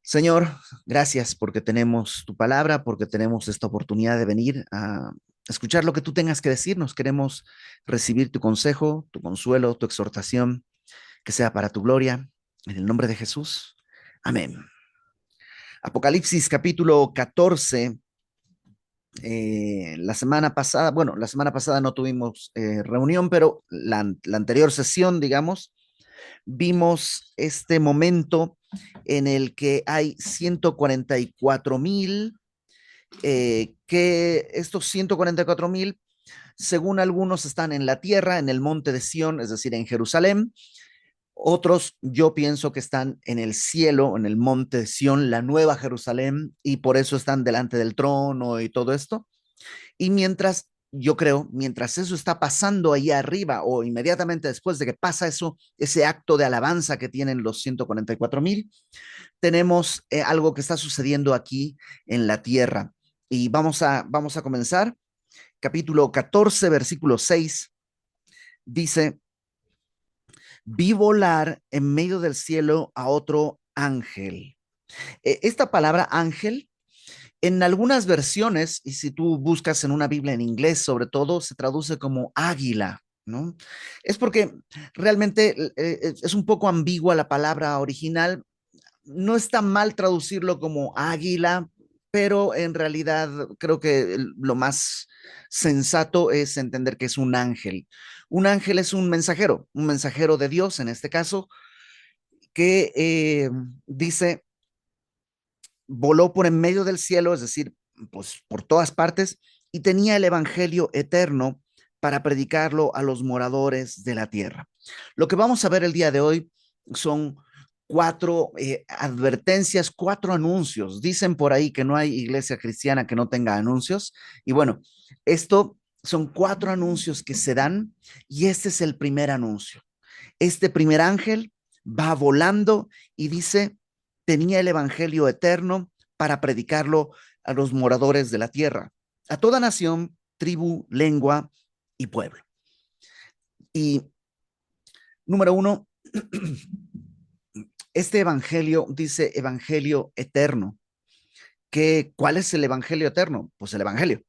Señor, gracias porque tenemos tu palabra, porque tenemos esta oportunidad de venir a escuchar lo que tú tengas que decirnos. Queremos recibir tu consejo, tu consuelo, tu exhortación, que sea para tu gloria. En el nombre de Jesús. Amén. Apocalipsis capítulo 14. La semana pasada no tuvimos reunión, pero la anterior sesión, digamos, vimos este momento en el que hay 144,000 que estos 144,000, según algunos, están en la tierra, en el monte de Sión, es decir, en Jerusalén. Otros, yo pienso que están en el cielo, en el monte de Sión, la nueva Jerusalén, y por eso están delante del trono y todo esto. Y yo creo, mientras eso está pasando ahí arriba o inmediatamente después de que pasa eso, ese acto de alabanza que tienen los 144,000, tenemos algo que está sucediendo aquí en la tierra. Y vamos a comenzar. Capítulo 14, versículo 6, dice, vi volar en medio del cielo a otro ángel. Esta palabra ángel, en algunas versiones, y si tú buscas en una Biblia en inglés, sobre todo, se traduce como águila, ¿no? Es porque realmente es un poco ambigua la palabra original. No está mal traducirlo como águila, pero en realidad creo que lo más sensato es entender que es un ángel. Un ángel es un mensajero de Dios en este caso, que dice, voló por en medio del cielo, es decir, pues por todas partes, y tenía el evangelio eterno para predicarlo a los moradores de la tierra. Lo que vamos a ver el día de hoy son cuatro advertencias, cuatro anuncios. Dicen por ahí que no hay iglesia cristiana que no tenga anuncios. Y bueno, esto son cuatro anuncios que se dan y este es el primer anuncio. Este primer ángel va volando y dice, tenía el evangelio eterno para predicarlo a los moradores de la tierra, a toda nación, tribu, lengua y pueblo. Y número uno, este evangelio dice evangelio eterno. ¿Cuál es el evangelio eterno? Pues el evangelio.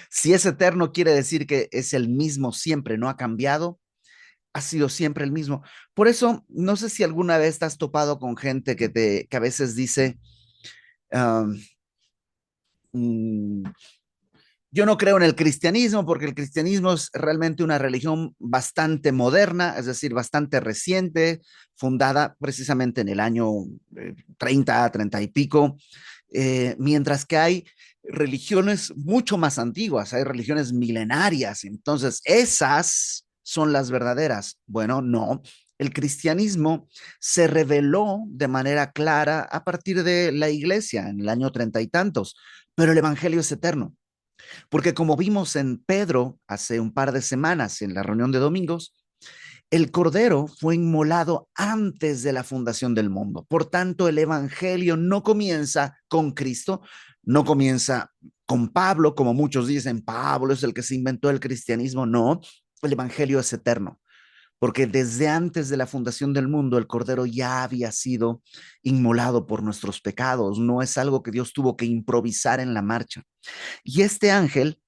Si es eterno, quiere decir que es el mismo siempre, no ha cambiado, ha sido siempre el mismo. Por eso, no sé si alguna vez te has topado con gente que a veces dice, um, mm, yo no creo en el cristianismo porque el cristianismo es realmente una religión bastante moderna, es decir, bastante reciente, fundada precisamente en el año 30, 30 y pico, mientras que hay religiones mucho más antiguas, hay religiones milenarias, entonces esas son las verdaderas. Bueno, no, el cristianismo se reveló de manera clara a partir de la iglesia en el año treinta y tantos, pero el evangelio es eterno. Porque como vimos en Pedro hace un par de semanas en la reunión de domingos, el Cordero fue inmolado antes de la fundación del mundo. Por tanto, el Evangelio no comienza con Cristo, no comienza con Pablo, como muchos dicen, Pablo es el que se inventó el cristianismo. No, el Evangelio es eterno, porque desde antes de la fundación del mundo el Cordero ya había sido inmolado por nuestros pecados. No es algo que Dios tuvo que improvisar en la marcha. Y este ángel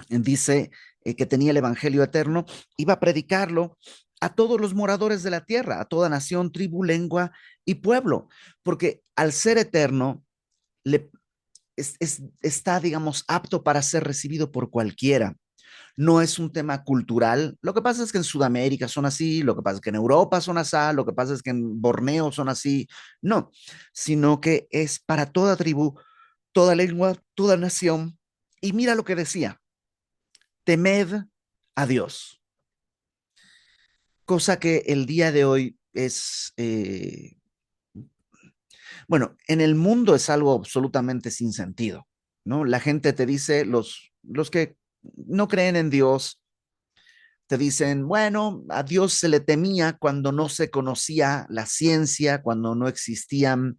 dice que tenía el Evangelio eterno, iba a predicarlo a todos los moradores de la tierra, a toda nación, tribu, lengua y pueblo, porque al ser eterno le, está, digamos, apto para ser recibido por cualquiera. No es un tema cultural. Lo que pasa es que en Sudamérica son así, lo que pasa es que en Europa son así, lo que pasa es que en Borneo son así. No, sino que es para toda tribu, toda lengua, toda nación. Y mira lo que decía, temed a Dios, cosa que el día de hoy es, bueno, en el mundo es algo absolutamente sin sentido, ¿no? La gente te dice, los que no creen en Dios, te dicen, bueno, a Dios se le temía cuando no se conocía la ciencia, cuando no existían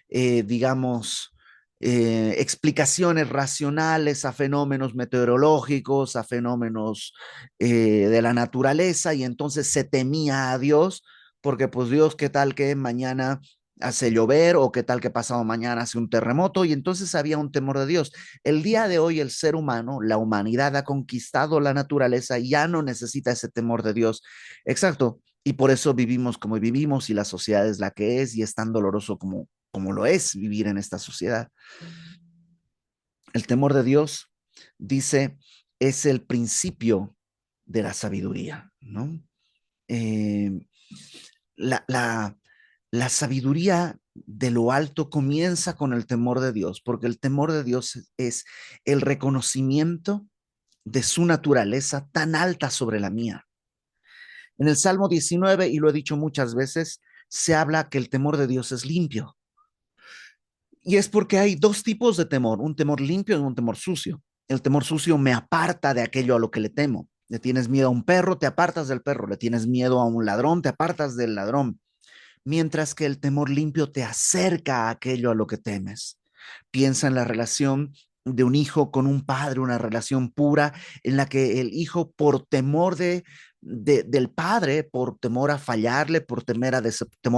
digamos, explicaciones racionales a fenómenos meteorológicos, a fenómenos de la naturaleza, y entonces se temía a Dios, porque pues Dios, ¿qué tal que mañana hace llover o qué tal que pasado mañana hace un terremoto y entonces había un temor de Dios. El día de hoy el ser humano, la humanidad ha conquistado la naturaleza y ya no necesita ese temor de Dios. Exacto. Y por eso vivimos como vivimos y la sociedad es la que es y es tan doloroso como lo es vivir en esta sociedad. El temor de Dios, dice, es el principio de la sabiduría, ¿no? Eh, la, la, la sabiduría de lo alto comienza con el temor de Dios, porque el temor de Dios es el reconocimiento de su naturaleza tan alta sobre la mía. En el Salmo 19, y lo he dicho muchas veces, se habla que el temor de Dios es limpio. Y es porque hay dos tipos de temor, un temor limpio y un temor sucio. El temor sucio me aparta de aquello a lo que le temo. Le tienes miedo a un perro, te apartas del perro. Le tienes miedo a un ladrón, te apartas del ladrón. Mientras que el temor limpio te acerca a aquello a lo que temes. Piensa en la relación de un hijo con un padre, una relación pura en la que el hijo por temor del padre, por temor a fallarle, por temor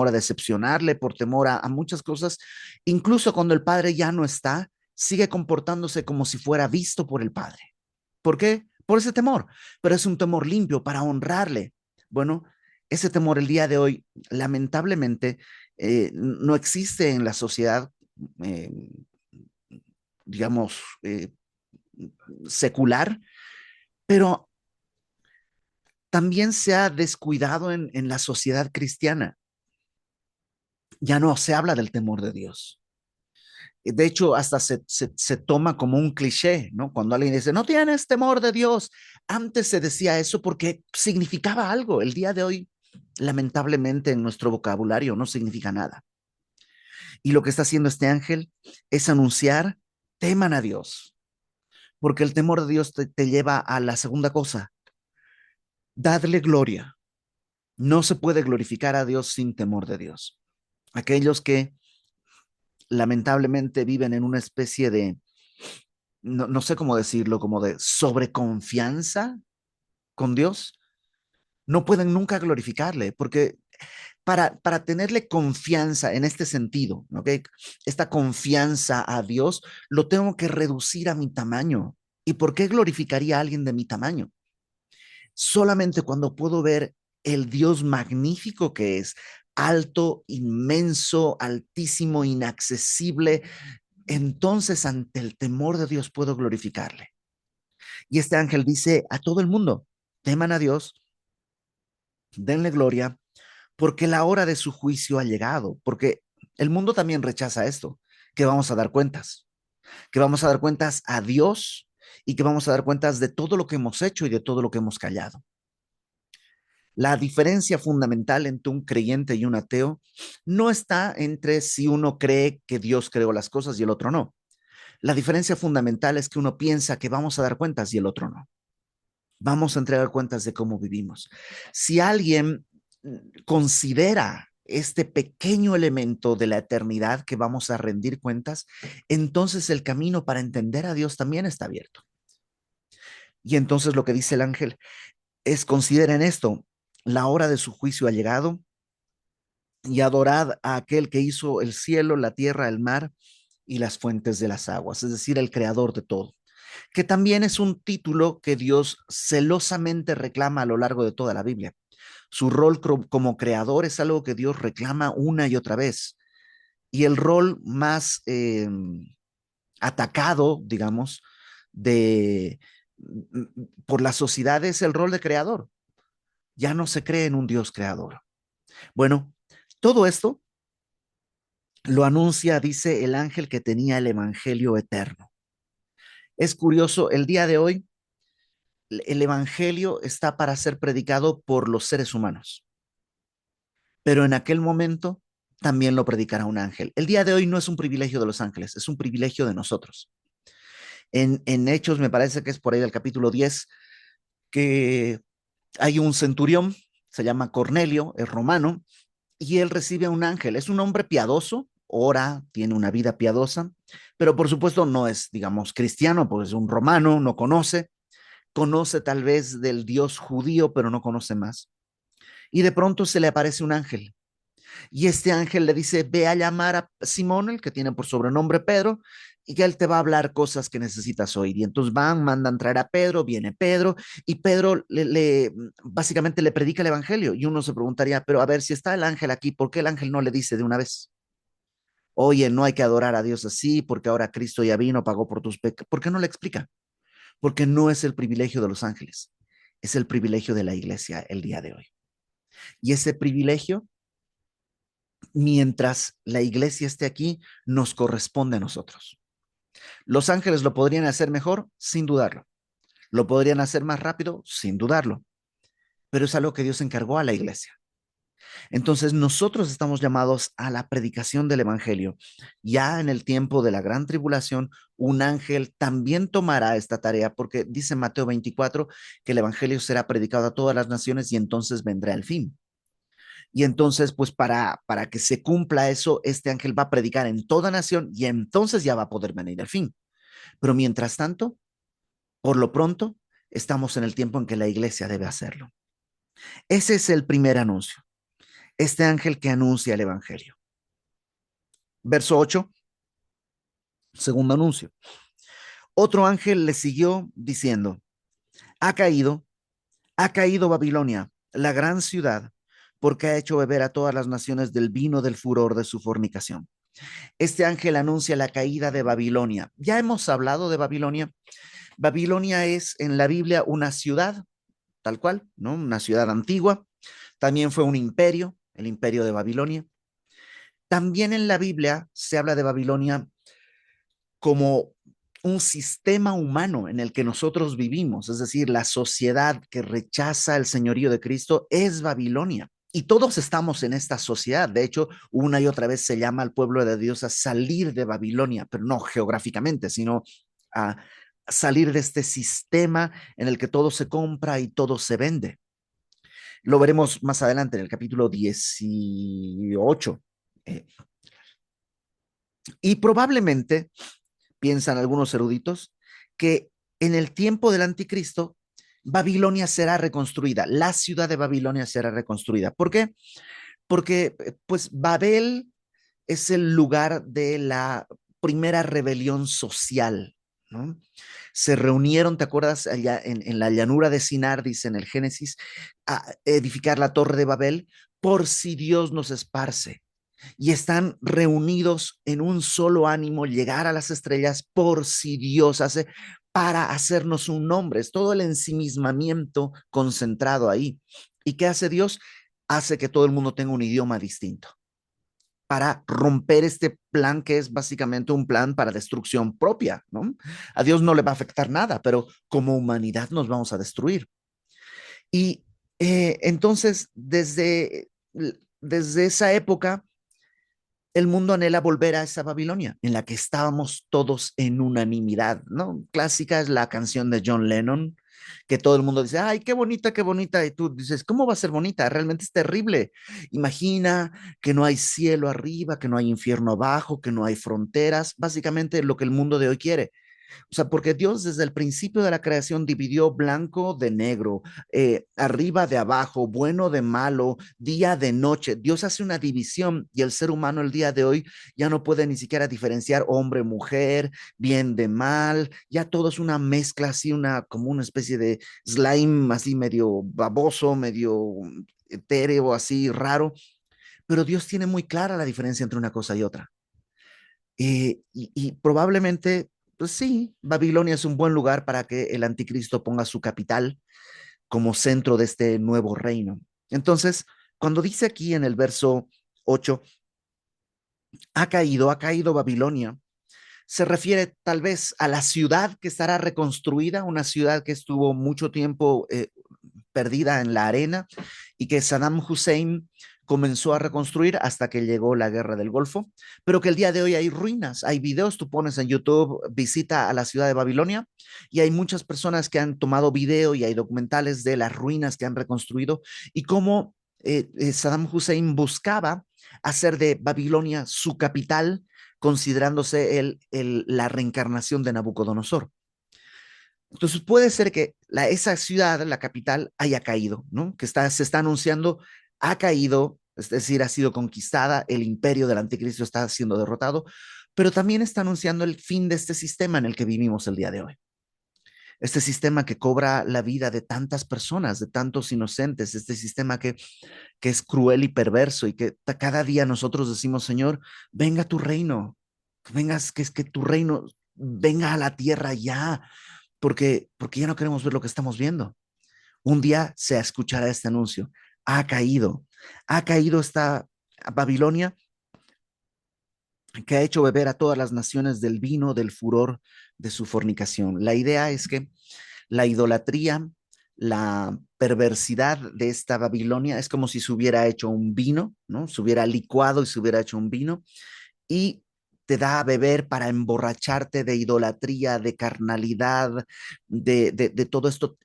a decepcionarle, por temor a muchas cosas, incluso cuando el padre ya no está, sigue comportándose como si fuera visto por el padre. ¿Por qué? Por ese temor, pero es un temor limpio para honrarle. Bueno, ese temor el día de hoy, lamentablemente, no existe en la sociedad, eh, digamos, secular, pero también se ha descuidado en la sociedad cristiana. Ya no se habla del temor de Dios. De hecho, hasta se toma como un cliché, ¿no? Cuando alguien dice, no tienes temor de Dios. Antes se decía eso porque significaba algo. El día de hoy, lamentablemente, en nuestro vocabulario no significa nada. Y lo que está haciendo este ángel es anunciar, teman a Dios, porque el temor de Dios te lleva a la segunda cosa, dadle gloria. No se puede glorificar a Dios sin temor de Dios. Aquellos que lamentablemente viven en una especie de, no sé cómo decirlo, como de sobreconfianza con Dios, no pueden nunca glorificarle, porque para tenerle confianza en este sentido, ¿ok? Esta confianza a Dios, lo tengo que reducir a mi tamaño. ¿Y por qué glorificaría a alguien de mi tamaño? Solamente cuando puedo ver el Dios magnífico que es, alto, inmenso, altísimo, inaccesible, entonces ante el temor de Dios puedo glorificarle. Y este ángel dice a todo el mundo, teman a Dios, denle gloria, porque la hora de su juicio ha llegado, porque el mundo también rechaza esto, que vamos a dar cuentas, que vamos a dar cuentas a Dios y que vamos a dar cuentas de todo lo que hemos hecho y de todo lo que hemos callado. La diferencia fundamental entre un creyente y un ateo no está entre si uno cree que Dios creó las cosas y el otro no. La diferencia fundamental es que uno piensa que vamos a dar cuentas y el otro no. Vamos a entregar cuentas de cómo vivimos. Si alguien considera este pequeño elemento de la eternidad que vamos a rendir cuentas, entonces el camino para entender a Dios también está abierto. Y entonces lo que dice el ángel es, consideren esto, la hora de su juicio ha llegado y adorad a aquel que hizo el cielo, la tierra, el mar y las fuentes de las aguas, es decir, el creador de todo, que también es un título que Dios celosamente reclama a lo largo de toda la Biblia. Su rol como creador es algo que Dios reclama una y otra vez. Y el rol más atacado, digamos, de, por la sociedad es el rol de creador. Ya no se cree en un Dios creador. Bueno, todo esto lo anuncia, dice el ángel que tenía el evangelio eterno. Es curioso, el día de hoy el evangelio está para ser predicado por los seres humanos, pero en aquel momento también lo predicará un ángel. El día de hoy no es un privilegio de los ángeles, es un privilegio de nosotros. En Hechos, me parece que es por ahí del capítulo 10, que hay un centurión, se llama Cornelio, es romano, y él recibe a un ángel. Es un hombre piadoso, ora, tiene una vida piadosa, pero por supuesto no es, digamos, cristiano, pues es un romano, no conoce tal vez del Dios judío, pero no conoce más. Y de pronto se le aparece un ángel Y este ángel le dice, ve a llamar a Simón, el que tiene por sobrenombre Pedro, y que él te va a hablar cosas que necesitas oír. Y entonces van, mandan traer a Pedro, viene Pedro, y Pedro básicamente le predica el evangelio. Y uno se preguntaría, pero a ver, si está el ángel aquí, ¿por qué el ángel no le dice de una vez? Oye, no hay que adorar a Dios así, porque ahora Cristo ya vino, pagó por tus pecados. ¿Por qué no le explica? Porque no es el privilegio de los ángeles, es el privilegio de la iglesia el día de hoy. Y ese privilegio, mientras la iglesia esté aquí, nos corresponde a nosotros. Los ángeles lo podrían hacer mejor, sin dudarlo. Lo podrían hacer más rápido, sin dudarlo. Pero es algo que Dios encargó a la iglesia. Entonces nosotros estamos llamados a la predicación del evangelio. Ya en el tiempo de la gran tribulación, un ángel también tomará esta tarea, porque dice Mateo 24 que el evangelio será predicado a todas las naciones y entonces vendrá el fin. Y entonces, pues para que se cumpla eso, este ángel va a predicar en toda nación y entonces ya va a poder venir el fin. Pero mientras tanto, por lo pronto, estamos en el tiempo en que la iglesia debe hacerlo. Ese es el primer anuncio, este ángel que anuncia el evangelio. Verso 8, segundo anuncio. Otro ángel le siguió diciendo, ha caído, ha caído Babilonia, la gran ciudad, porque ha hecho beber a todas las naciones del vino del furor de su fornicación. Este ángel anuncia la caída de Babilonia. Ya hemos hablado de Babilonia. Babilonia es en la Biblia una ciudad, tal cual, ¿no? Una ciudad antigua. También fue un imperio, el imperio de Babilonia. También en la Biblia se habla de Babilonia como un sistema humano en el que nosotros vivimos, es decir, la sociedad que rechaza el señorío de Cristo es Babilonia. Y todos estamos en esta sociedad. De hecho, una y otra vez se llama al pueblo de Dios a salir de Babilonia, pero no geográficamente, sino a salir de este sistema en el que todo se compra y todo se vende. Lo veremos más adelante en el capítulo 18. Eh, y probablemente piensan algunos eruditos, que en el tiempo del anticristo, Babilonia será reconstruida, la ciudad de Babilonia será reconstruida. ¿Por qué? Porque pues Babel es el lugar de la primera rebelión social, ¿no? Se reunieron, ¿te acuerdas? Allá en la llanura de Sinar, dice en el Génesis, a edificar la torre de Babel por si Dios nos esparce y están reunidos en un solo ánimo, llegar a las estrellas por si Dios hace, para hacernos un nombre. Es todo el ensimismamiento concentrado ahí. ¿Y qué hace Dios? Hace que todo el mundo tenga un idioma distinto para romper este plan que es básicamente un plan para destrucción propia, ¿no? A Dios no le va a afectar nada, pero como humanidad nos vamos a destruir. Y entonces, desde esa época, el mundo anhela volver a esa Babilonia en la que estábamos todos en unanimidad, ¿no? Clásica es la canción de John Lennon, que todo el mundo dice, ay, qué bonita, y tú dices, ¿cómo va a ser bonita? Realmente es terrible. Imagina que no hay cielo arriba, que no hay infierno abajo, que no hay fronteras, básicamente lo que el mundo de hoy quiere. O sea, porque Dios desde el principio de la creación dividió blanco de negro, arriba de abajo, bueno de malo, día de noche. Dios hace una división y el ser humano el día de hoy ya no puede ni siquiera diferenciar hombre, mujer, bien de mal. Ya todo es una mezcla así, como una especie de slime así medio baboso, medio etéreo, así raro. Pero Dios tiene muy clara la diferencia entre una cosa y otra. Y probablemente, pues sí, Babilonia es un buen lugar para que el anticristo ponga su capital como centro de este nuevo reino. Entonces, cuando dice aquí en el verso 8, ha caído Babilonia, se refiere tal vez a la ciudad que estará reconstruida, una ciudad que estuvo mucho tiempo perdida en la arena y que Saddam Hussein comenzó a reconstruir hasta que llegó la guerra del Golfo, pero que el día de hoy hay ruinas, hay videos, tú pones en YouTube, visita a la ciudad de Babilonia y hay muchas personas que han tomado video y hay documentales de las ruinas que han reconstruido y cómo Saddam Hussein buscaba hacer de Babilonia su capital, considerándose la reencarnación de Nabucodonosor. Entonces puede ser que esa ciudad, la capital, haya caído, ¿no? Se está anunciando, ha caído es decir, ha sido conquistada, el imperio del anticristo está siendo derrotado, pero también está anunciando el fin de este sistema en el que vivimos el día de hoy. Este sistema que cobra la vida de tantas personas, de tantos inocentes, este sistema que es cruel y perverso y que cada día nosotros decimos, Señor, venga tu reino, vengas, que es que tu reino venga a la tierra ya, porque ya no queremos ver lo que estamos viendo. Un día se escuchará este anuncio. Ha caído esta Babilonia que ha hecho beber a todas las naciones del vino del furor de su fornicación. La idea es que la idolatría, la perversidad de esta Babilonia es como si se hubiera hecho un vino, ¿no? Se hubiera licuado y se hubiera hecho un vino y te da a beber para emborracharte de idolatría, de carnalidad, de todo esto.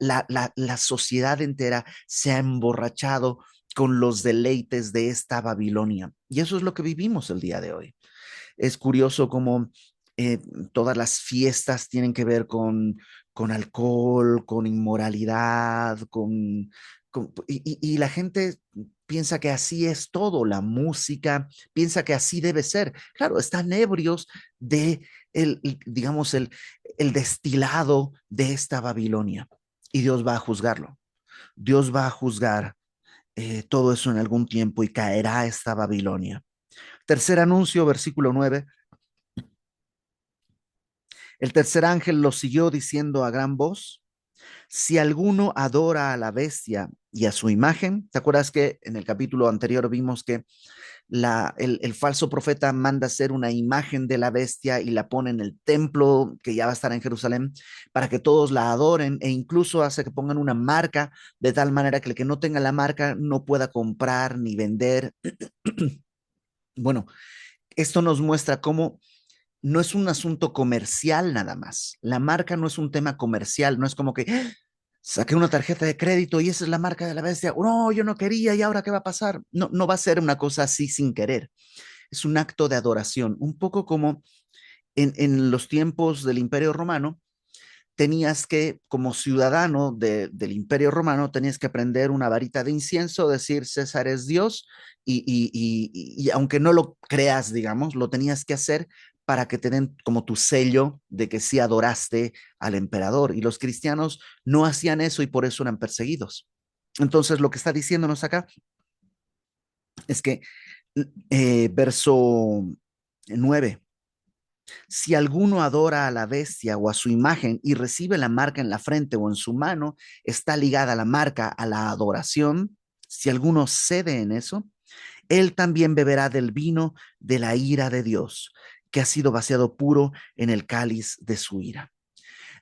La sociedad entera se ha emborrachado con los deleites de esta Babilonia. Y eso es lo que vivimos el día de hoy. Es curioso cómo eh, todas las fiestas tienen que ver con alcohol, con inmoralidad, y la gente piensa que así es todo, la música piensa que así debe ser. Claro, están ebrios de digamos, el destilado de esta Babilonia y Dios va a juzgarlo. Dios va a juzgar todo eso en algún tiempo y caerá esta Babilonia. Tercer anuncio, versículo 9. El tercer ángel lo siguió diciendo a gran voz, si alguno adora a la bestia y a su imagen, ¿te acuerdas que en el capítulo anterior vimos que el falso profeta manda hacer una imagen de la bestia y la pone en el templo que ya va a estar en Jerusalén para que todos la adoren e incluso hace que pongan una marca de tal manera que el que no tenga la marca no pueda comprar ni vender? Bueno, esto nos muestra cómo no es un asunto comercial nada más. La marca no es un tema comercial, no es como que saqué una tarjeta de crédito y esa es la marca de la bestia. No, yo no quería y ahora qué va a pasar. No, no va a ser una cosa así sin querer. Es un acto de adoración, un poco como en los tiempos del Imperio Romano. Tenías que, como ciudadano del Imperio Romano, tenías que prender una varita de incienso, decir César es Dios, y aunque no lo creas, digamos, lo tenías que hacer para que te den como tu sello de que sí adoraste al emperador. Y los cristianos no hacían eso y por eso eran perseguidos. Entonces, lo que está diciéndonos acá es que verso 9. Si alguno adora a la bestia o a su imagen y recibe la marca en la frente o en su mano, está ligada la marca a la adoración. Si alguno cede en eso, él también beberá del vino de la ira de Dios, que ha sido vaciado puro en el cáliz de su ira.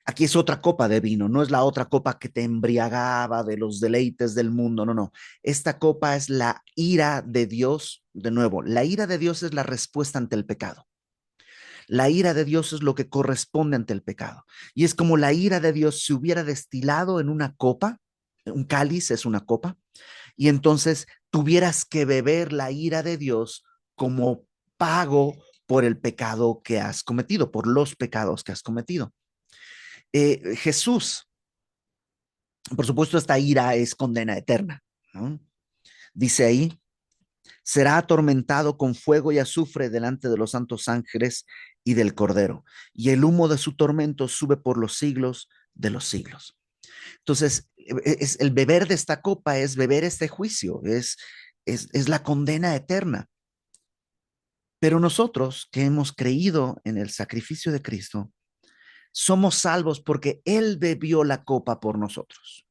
Aquí es otra copa de vino, no es la otra copa que te embriagaba de los deleites del mundo, no, no. Esta copa es la ira de Dios. De nuevo, la ira de Dios es la respuesta ante el pecado. La ira de Dios es lo que corresponde ante el pecado. Y es como la ira de Dios se hubiera destilado en una copa, un cáliz es una copa, y entonces tuvieras que beber la ira de Dios como pago por el pecado que has cometido, por los pecados que has cometido. Jesús, por supuesto, esta ira es condena eterna, ¿no? Dice ahí, será atormentado con fuego y azufre delante de los santos ángeles y del Cordero, y el humo de su tormento sube por los siglos de los siglos. Entonces, el beber de esta copa es beber este juicio, es la condena eterna. Pero nosotros que hemos creído en el sacrificio de Cristo, somos salvos porque Él bebió la copa por nosotros.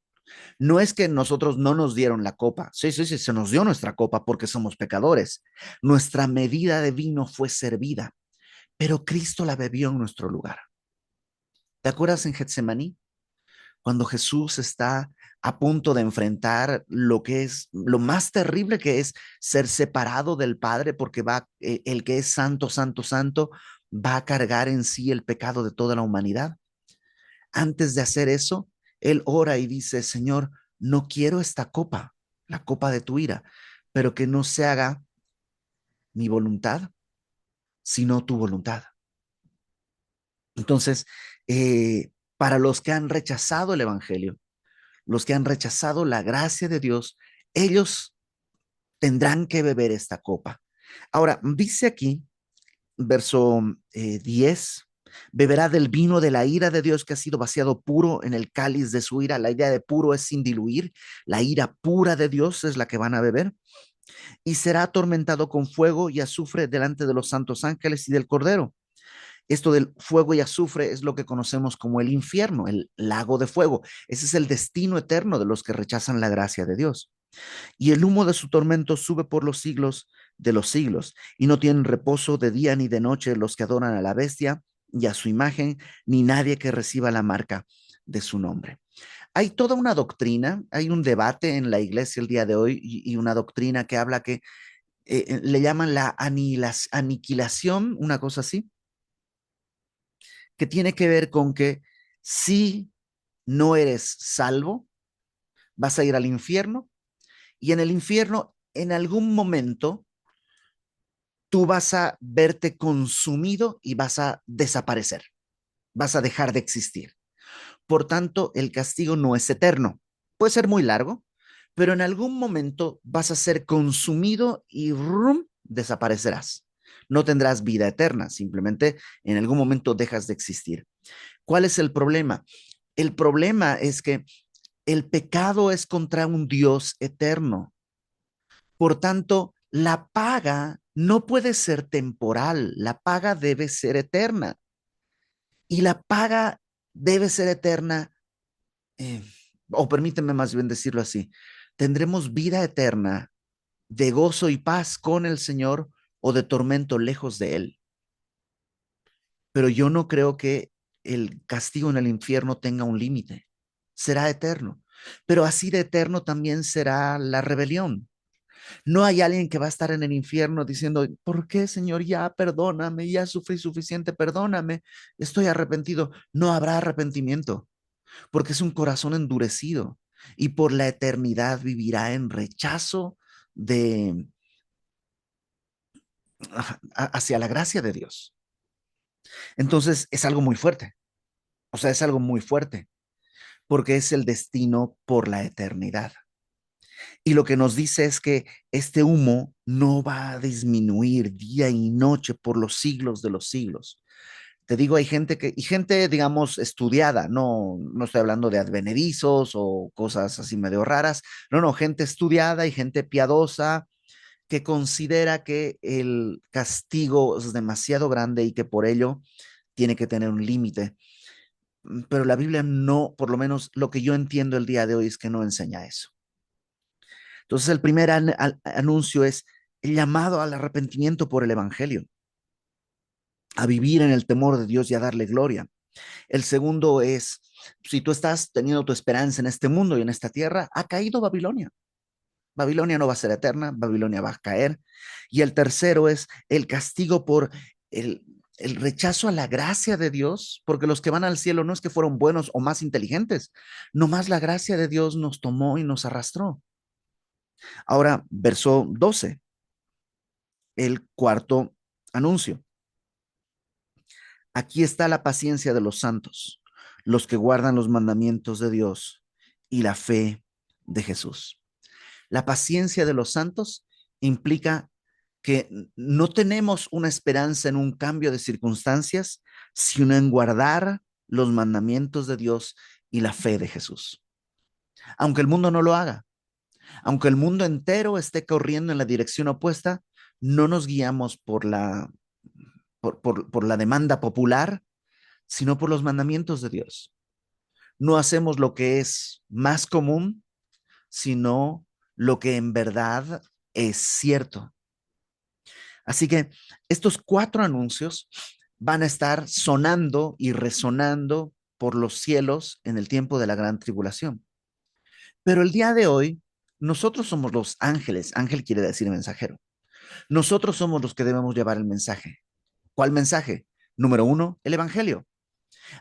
No es que nosotros no nos dieron la copa. Sí, sí, sí, se nos dio nuestra copa porque somos pecadores. Nuestra medida de vino fue servida, pero Cristo la bebió en nuestro lugar. ¿Te acuerdas en Getsemaní? Cuando Jesús está a punto de enfrentar lo que es lo más terrible que es ser separado del Padre porque el que es santo, santo, santo, va a cargar en sí el pecado de toda la humanidad. Antes de hacer eso, él ora y dice, Señor, no quiero esta copa, la copa de tu ira, pero que no se haga mi voluntad, sino tu voluntad. Entonces, para los que han rechazado el Evangelio, los que han rechazado la gracia de Dios, ellos tendrán que beber esta copa. Ahora, dice aquí, verso 10, beberá del vino de la ira de Dios que ha sido vaciado puro en el cáliz de su ira. La idea de puro es sin diluir. La ira pura de Dios es la que van a beber. Y será atormentado con fuego y azufre delante de los santos ángeles y del Cordero. Esto del fuego y azufre es lo que conocemos como el infierno, el lago de fuego. Ese es el destino eterno de los que rechazan la gracia de Dios. Y el humo de su tormento sube por los siglos de los siglos, y no tienen reposo de día ni de noche los que adoran a la bestia y a su imagen, ni nadie que reciba la marca de su nombre. Hay toda una doctrina, hay un debate en la iglesia el día de hoy y una doctrina que habla que le llaman la aniquilación, una cosa así, que tiene que ver con que si no eres salvo, vas a ir al infierno y en el infierno en algún momento tú vas a verte consumido y vas a desaparecer, vas a dejar de existir. Por tanto, el castigo no es eterno. Puede ser muy largo, pero en algún momento vas a ser consumido y ¡rum! Desaparecerás. No tendrás vida eterna, simplemente en algún momento dejas de existir. ¿Cuál es el problema? El problema es que el pecado es contra un Dios eterno. Por tanto, la paga no puede ser temporal, la paga debe ser eterna. Y la paga debe ser eterna, eh, o permíteme más bien decirlo así, tendremos vida eterna de gozo y paz con el Señor o de tormento lejos de Él. Pero yo no creo que el castigo en el infierno tenga un límite, será eterno. Pero así de eterno también será la rebelión. No hay alguien que va a estar en el infierno diciendo, ¿por qué, Señor? Ya perdóname, ya sufrí suficiente, perdóname, estoy arrepentido. No habrá arrepentimiento, porque es un corazón endurecido y por la eternidad vivirá en rechazo de hacia la gracia de Dios. Entonces es algo muy fuerte, o sea, es algo muy fuerte, porque es el destino por la eternidad. Y lo que nos dice es que este humo no va a disminuir día y noche por los siglos de los siglos. Te digo, hay gente que, y gente, digamos, estudiada, no estoy hablando de advenedizos o cosas así medio raras, no, gente estudiada y gente piadosa que considera que el castigo es demasiado grande y que por ello tiene que tener un límite. Pero la Biblia no, por lo menos lo que yo entiendo el día de hoy es que no enseña eso. Entonces, el primer anuncio es el llamado al arrepentimiento por el Evangelio, a vivir en el temor de Dios y a darle gloria. El segundo es, si tú estás teniendo tu esperanza en este mundo y en esta tierra, ha caído Babilonia. Babilonia no va a ser eterna, Babilonia va a caer. Y el tercero es el castigo por el rechazo a la gracia de Dios, porque los que van al cielo no es que fueron buenos o más inteligentes, nomás la gracia de Dios nos tomó y nos arrastró. Ahora, verso 12, el cuarto anuncio. Aquí está la paciencia de los santos, los que guardan los mandamientos de Dios y la fe de Jesús. La paciencia de los santos implica que no tenemos una esperanza en un cambio de circunstancias, sino en guardar los mandamientos de Dios y la fe de Jesús. Aunque el mundo no lo haga, aunque el mundo entero esté corriendo en la dirección opuesta, no nos guiamos por la demanda popular, sino por los mandamientos de Dios. No hacemos lo que es más común, sino lo que en verdad es cierto. Así que estos cuatro anuncios van a estar sonando y resonando por los cielos en el tiempo de la gran tribulación. Pero el día de hoy, nosotros somos los ángeles. Ángel quiere decir mensajero. Nosotros somos los que debemos llevar el mensaje. ¿Cuál mensaje? Número uno, el Evangelio.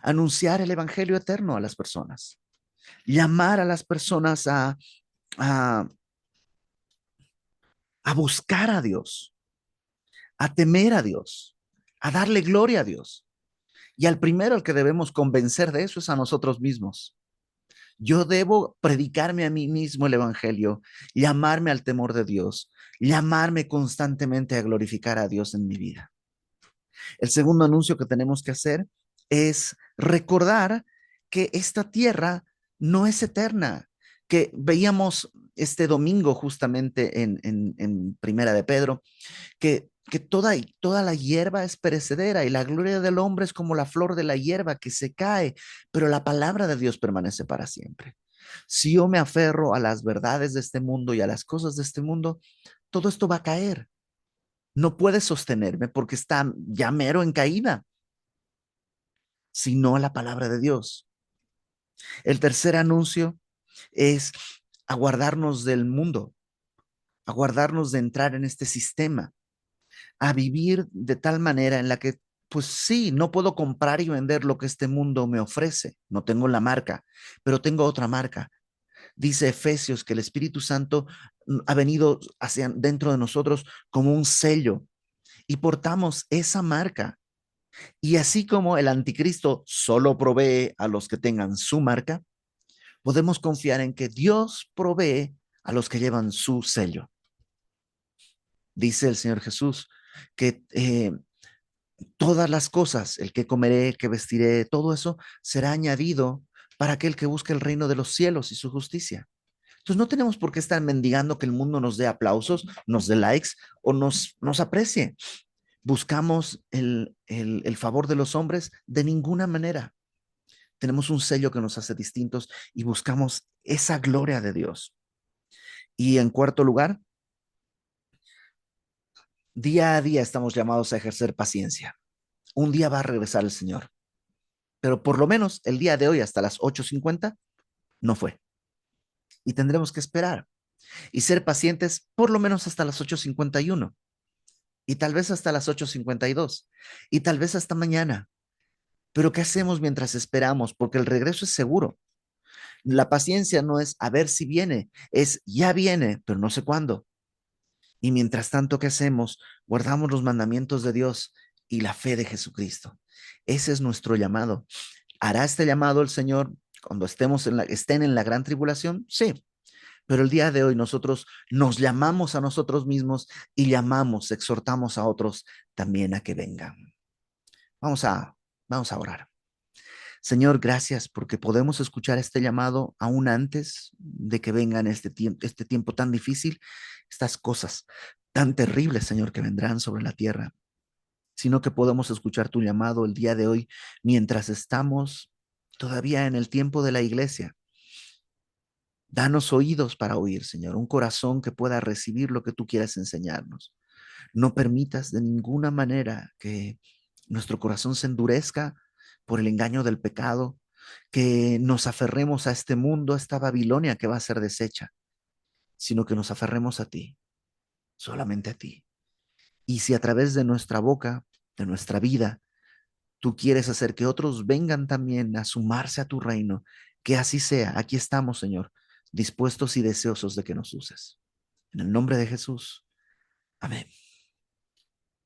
Anunciar el Evangelio eterno a las personas. Llamar a las personas a, a buscar a Dios, a temer a Dios, a darle gloria a Dios. Y al primero al que debemos convencer de eso es a nosotros mismos. Yo debo predicarme a mí mismo el evangelio, llamarme al temor de Dios, llamarme constantemente a glorificar a Dios en mi vida. El segundo anuncio que tenemos que hacer es recordar que esta tierra no es eterna, que veíamos este domingo justamente en Primera de Pedro, que toda la hierba es perecedera y la gloria del hombre es como la flor de la hierba que se cae, pero la palabra de Dios permanece para siempre. Si yo me aferro a las verdades de este mundo y a las cosas de este mundo, todo esto va a caer. No puede sostenerme porque está ya mero en caída, sino a la palabra de Dios. El tercer anuncio es aguardarnos del mundo, aguardarnos de entrar en este sistema, a vivir de tal manera en la que, pues sí, no puedo comprar y vender lo que este mundo me ofrece. No tengo la marca, pero tengo otra marca. Dice Efesios que el Espíritu Santo ha venido hacia dentro de nosotros como un sello y portamos esa marca. Y así como el anticristo solo provee a los que tengan su marca, podemos confiar en que Dios provee a los que llevan su sello. Dice el Señor Jesús que todas las cosas, el que comeré, el que vestiré, todo eso será añadido para aquel que busque el reino de los cielos y su justicia. Entonces no tenemos por qué estar mendigando que el mundo nos dé aplausos, nos dé likes o nos aprecie. Buscamos el favor de los hombres de ninguna manera. Tenemos un sello que nos hace distintos y buscamos esa gloria de Dios. Y en cuarto lugar, día a día estamos llamados a ejercer paciencia. Un día va a regresar el Señor, pero por lo menos el día de hoy hasta las 8:50 no fue. Y tendremos que esperar y ser pacientes por lo menos hasta las 8:51 y tal vez hasta las 8:52 y tal vez hasta mañana. Pero ¿qué hacemos mientras esperamos? Porque el regreso es seguro. La paciencia no es a ver si viene, es ya viene, pero no sé cuándo. Y mientras tanto, ¿qué hacemos? Guardamos los mandamientos de Dios y la fe de Jesucristo. Ese es nuestro llamado. ¿Hará este llamado el Señor cuando estén en la gran tribulación? Sí, pero el día de hoy nosotros nos llamamos a nosotros mismos y exhortamos a otros también a que vengan. Vamos a, vamos a orar. Señor, gracias porque podemos escuchar este llamado aún antes de que vengan este tiempo tan difícil, estas cosas tan terribles, Señor, que vendrán sobre la tierra, sino que podemos escuchar tu llamado el día de hoy mientras estamos todavía en el tiempo de la iglesia. Danos oídos para oír, Señor, un corazón que pueda recibir lo que tú quieras enseñarnos. No permitas de ninguna manera que nuestro corazón se endurezca por el engaño del pecado, que nos aferremos a este mundo, a esta Babilonia que va a ser deshecha, sino que nos aferremos a ti, solamente a ti. Y si a través de nuestra boca, de nuestra vida, tú quieres hacer que otros vengan también a sumarse a tu reino, que así sea. Aquí estamos, Señor, dispuestos y deseosos de que nos uses. En el nombre de Jesús. Amén.